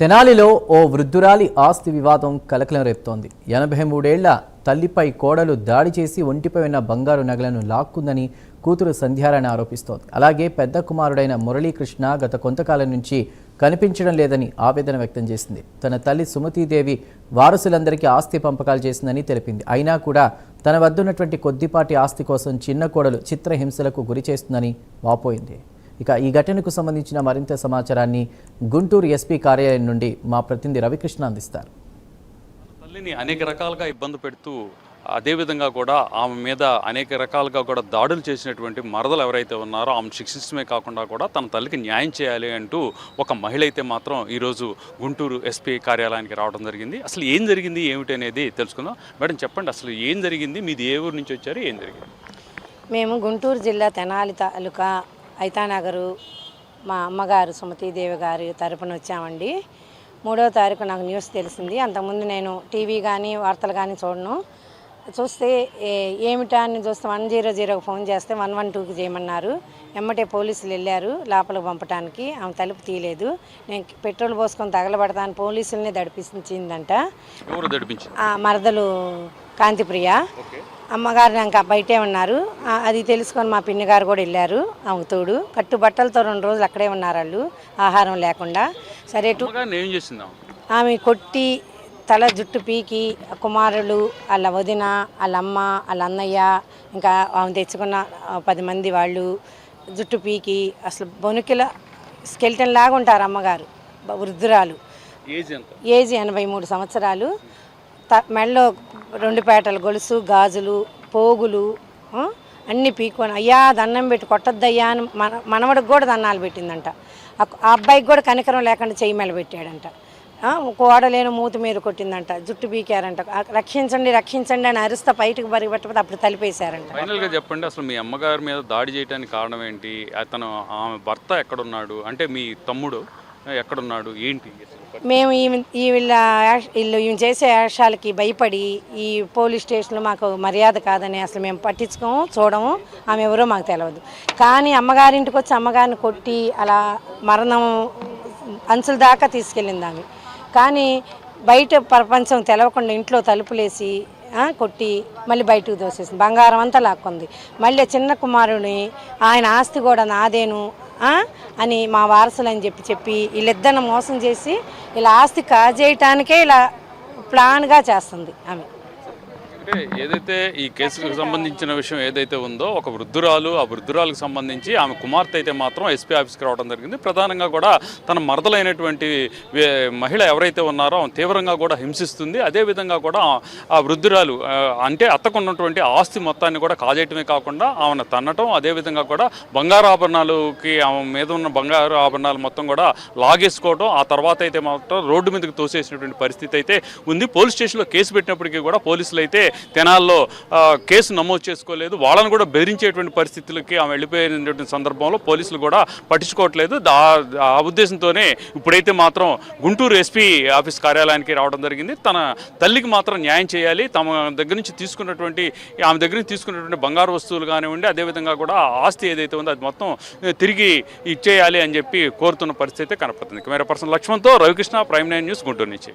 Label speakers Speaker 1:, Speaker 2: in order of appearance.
Speaker 1: తెనాలిలో ఓ వృద్ధురాలి ఆస్తి వివాదం కలకలం రేపుతోంది. 83 ఏళ్ల తల్లిపై కోడలు దాడి చేసి ఒంటిపై ఉన్న బంగారు నగలను లాక్కుందని కూతురు సంధ్యారాణి ఆరోపిస్తోంది. అలాగే పెద్ద కుమారుడైన మురళీకృష్ణ గత కొంతకాలం నుంచి కనిపించడం లేదని ఆవేదన వ్యక్తం చేసింది. తన తల్లి సుమతీదేవి వారసులందరికీ ఆస్తి పంపకాలు చేసిందని తెలిపింది. అయినా కూడా తన వద్దున్నటువంటి కొద్దిపాటి ఆస్తి కోసం చిన్న కోడలు చిత్రహింసలకు గురి చేస్తుందని వాపోయింది. ఇక ఈ ఘటనకు సంబంధించిన మరింత సమాచారాన్ని గుంటూరు ఎస్పీ కార్యాలయం నుండి మా ప్రతినిధి రవికృష్ణ అందిస్తారు.
Speaker 2: తల్లిని అనేక రకాలుగా ఇబ్బంది పెడుతూ అదేవిధంగా కూడా ఆమె మీద అనేక రకాలుగా కూడా దాడులు చేసినటువంటి మరదలు ఎవరైతే ఉన్నారో ఆమెను శిక్షించడమే కాకుండా కూడా తన తల్లికి న్యాయం చేయాలి అంటూ ఒక మహిళ అయితే మాత్రం ఈరోజు గుంటూరు ఎస్పీ కార్యాలయానికి రావడం జరిగింది. అసలు ఏం జరిగింది ఏమిటి అనేది తెలుసుకుందాం. మేడం చెప్పండి, అసలు ఏం జరిగింది, మీది ఏ ఊరు నుంచి వచ్చారు, ఏం జరిగింది?
Speaker 3: మేము గుంటూరు జిల్లా తెనాలి తాలూకా ఐతానగరు మా అమ్మగారు సుమతీదేవి గారి తరపున వచ్చామండి. 3వ తారీఖు నాకు న్యూస్ తెలిసింది. అంతకుముందు నేను టీవీ కానీ వార్తలు కానీ చూడను. చూస్తే ఏమిటా అని చూస్తే 100కి ఫోన్ చేస్తే 112కి చేయమన్నారు. ఎమ్మటే పోలీసులు వెళ్ళారు లోపలికి పంపడానికి. ఆమె తలుపు తీయలేదు. నేను పెట్రోల్ పోసుకొని తగలబడతాను పోలీసులనే దడిపించిందంట. మరదలు కాంతిప్రియ. అమ్మగారు ఇంకా బయటే ఉన్నారు. అది తెలుసుకొని మా పిన్ని గారు కూడా వెళ్ళారు. ఆమె తోడు కట్టుబట్టలతో 2 రోజులు అక్కడే ఉన్నారు వాళ్ళు, ఆహారం లేకుండా. సరే ఆమె కొట్టి తల జుట్టు పీకి కుమారులు వాళ్ళ వదిన వాళ్ళ అమ్మ వాళ్ళ అన్నయ్య ఇంకా ఆమె తెచ్చుకున్న 10 మంది వాళ్ళు జుట్టు పీకి అసలు బొనుకిల స్కెల్టన్ లాగా ఉంటారు. అమ్మగారు వృద్ధురాలు, ఏజ్ 83 సంవత్సరాలు. మెడలో 2 పేటల గొలుసు, గాజులు, పోగులు అన్నీ పీక్కొని అయ్యా దండం పెట్టి కొట్టద్దయ్యా అని మనవడికి కూడా దండాలు పెట్టిందంట. ఆ అబ్బాయికి కూడా కనికరం లేకుండా చెయ్యి మెడ పెట్టాడంట. కోడలేను మూతి మీద కొట్టిందంట, జుట్టు పీకారంట. రక్షించండి రక్షించండి అని అరుస్తా బయటకు పరిగెట్టకపోతే అప్పుడు తలిపేశారంట.
Speaker 2: ఫైనల్గా చెప్పండి, అసలు మీ అమ్మగారి మీద దాడి చేయడానికి కారణం ఏంటి? అతను ఆమె భర్త ఎక్కడున్నాడు, అంటే మీ తమ్ముడు ఎక్కడున్నాడు, ఏంటి?
Speaker 3: మేము ఈమె చేసే వేషాలకి భయపడి ఈ పోలీస్ స్టేషన్లో మాకు మర్యాద కాదని అసలు మేము పట్టించుకోము, చూడము. ఆమె ఎవరో మాకు తెలియదు. కానీ అమ్మగారింటికి వచ్చి అమ్మగారిని కొట్టి అలా మరణం అంచుల దాకా తీసుకెళ్ళింది ఆమె. కానీ బయట ప్రపంచం తెలవకుండా ఇంట్లో తలుపులేసి కొట్టి మళ్ళీ బయటకు దోసేసింది. బంగారం అంతా లాక్కుంది. మళ్ళీ చిన్న కుమారుని ఆయన ఆస్తి కూడా నాదేను అని మా వారసులు అని చెప్పి వీళ్ళిద్దరిని మోసం చేసి ఇలా ఆస్తి కాజేయటానికే ఇలా ప్లాన్గా చేస్తుంది ఆమె.
Speaker 2: అంటే ఏదైతే ఈ కేసుకు సంబంధించిన విషయం ఏదైతే ఉందో, ఒక వృద్ధురాలు, ఆ వృద్ధురాలకు సంబంధించి ఆమె కుమార్తె అయితే మాత్రం ఎస్పీ ఆఫీస్కి రావడం జరిగింది. ప్రధానంగా కూడా తన మరదలైనటువంటి మహిళ ఎవరైతే ఉన్నారో ఆమె తీవ్రంగా కూడా హింసిస్తుంది. అదేవిధంగా కూడా ఆ వృద్ధురాలు అంటే అత్తకున్నటువంటి ఆస్తి మొత్తాన్ని కూడా కాజేయటమే కాకుండా ఆమెను తన్నటం, అదేవిధంగా కూడా బంగారు ఆభరణాలకి ఆమె మీద ఉన్న బంగారు ఆభరణాలు మొత్తం కూడా లాగేసుకోవడం, ఆ తర్వాత అయితే మాత్రం రోడ్డు మీదకి తోసేసినటువంటి పరిస్థితి అయితే ఉంది. పోలీస్ స్టేషన్లో కేసు పెట్టినప్పటికీ కూడా పోలీసులు అయితే తెనాల్లో కేసు నమోదు చేసుకోలేదు. వాళ్ళను కూడా బెదిరించేటువంటి పరిస్థితులకి ఆమె వెళ్ళిపోయినటువంటి సందర్భంలో పోలీసులు కూడా పట్టించుకోవట్లేదు. ఆ ఉద్దేశంతోనే ఇప్పుడైతే మాత్రం గుంటూరు ఎస్పీ ఆఫీస్ కార్యాలయానికి రావడం జరిగింది. తన తల్లికి మాత్రం న్యాయం చేయాలి, తమ దగ్గర నుంచి ఆమె దగ్గర నుంచి తీసుకున్నటువంటి బంగారు వస్తువులు కానివ్వండి, అదేవిధంగా కూడా ఆస్తి ఏదైతే ఉందో అది మొత్తం తిరిగి ఇచ్చేయాలి అని చెప్పి కోరుతున్న పరిస్థితి అయితే కనపడుతుంది. కెమెరా పర్సన్ లక్ష్మణ్తో రవికృష్ణ, ప్రైమ్ 9 న్యూస్, గుంటూరు నుంచి.